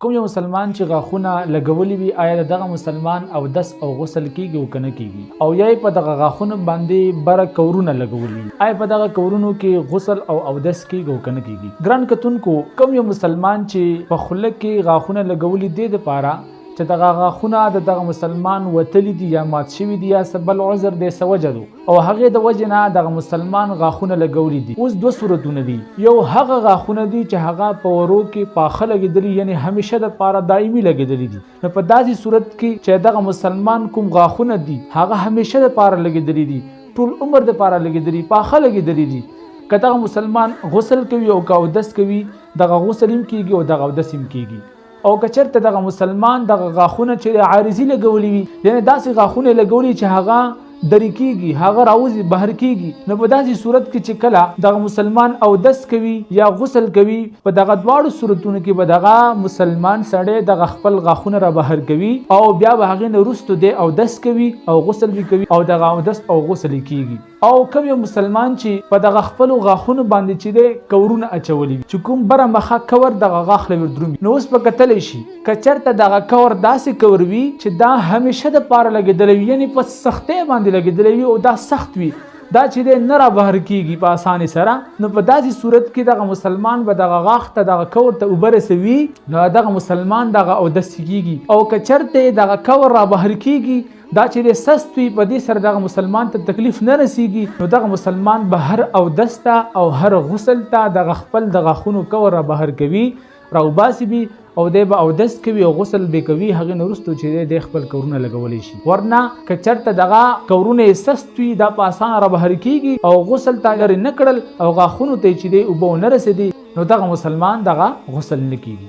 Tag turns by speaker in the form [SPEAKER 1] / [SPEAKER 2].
[SPEAKER 1] کوم یو مسلمان چې غاښونه لګولي وي آیا دغه مسلمان اودس او غسل کیږي او کنه کیږي او یا په دغه غاښونو باندې بره کورونه لګولي آیا په دغه کورونو کې غسل او اودس کیږي او کنه کیږي ګران کتونکو کوم یو مسلمان چې په خوله کې غاښونه لګولي دي د پاره چې دغه غاښونه د دغه مسلمان وتلی دي یا مات شوي دي یا بل عذر دی څه وجه ده او هغې د وجې نه دغه مسلمان غاښونه لګولي دي اوس دوه صورتونه دي یو هغه غاښونه دي چې هغه په ورو کې پاخه لګېدلي یعنی همیشه دپاره دایمي لګېدلي دي نو په داسې صورت کې چې دغه مسلمان کوم غاښونه دي هغه همیشه دپاره لګېدلي دي ټول عمر دپاره لګېدلي پاخه لګېدلي دي که دغه مسلمان غسل کوي او که اودس کوي دغه غسل هم کیږي او دغه اودس هم کیږي او که چېرته دغه مسلمان دغه غاښونه چې عارضي لګولي وي یعنې داسې غاښونه لګولي چې هغه درې کیږي هغه راوځي بهر کیږي نو په داسې صورت کې چې کله دغه مسلمان اودس کوي یا غسل کوي په دغه دواړو صورتونو کې به دغه مسلمان سړی دغه خپل غاښونه را بهر کوي او بیا به هغې نه وروستو دی اودس کوي او غسل به کوي او دغه اودس او غسل کیږي او کوم یو مسلمان چې په دغه خپلو غاښونو باندې چې دی کورونه اچولي وي چې کوم بره مخه کور دغه غاښ له ور نو اوس به کتلی شي که چېرته دغه کور داسې کور وي چې دا همیشه دپاره لګېدلی وي یعنې په سختۍ باندې لګېدلی وي او دا سخت وي دا چې دی نه را بهر کیږي په اسانۍ سره نو په داسې صورت کې دغه مسلمان به دغه غاښ ته دغه کور ته اوبه رسوي نو دغه مسلمان دغه اودس کیږي او که چېرته دغه کور را بهر کیږي دا چې د سست وي په دې سره دغه مسلمان ته تکلیف نه رسیږي نو دغه مسلمان به هر اودس ته او هر غسل ته دغه خپل د غاښونو کور را بهر کوي راوباسي بي او دی به اودس کوي او غسل به کوي هغې نه وروستو چې دی خپل کورونه لګولی شي ورنه که چېرته دغه کورونه یې سست وي دا په اسانه را بهر کیږي او غسل ته اگر یې نه کړل او غاښونو ته یې چې دی اوبه ونه رسېدي نو دغه مسلمان دغه غسل نه کیږي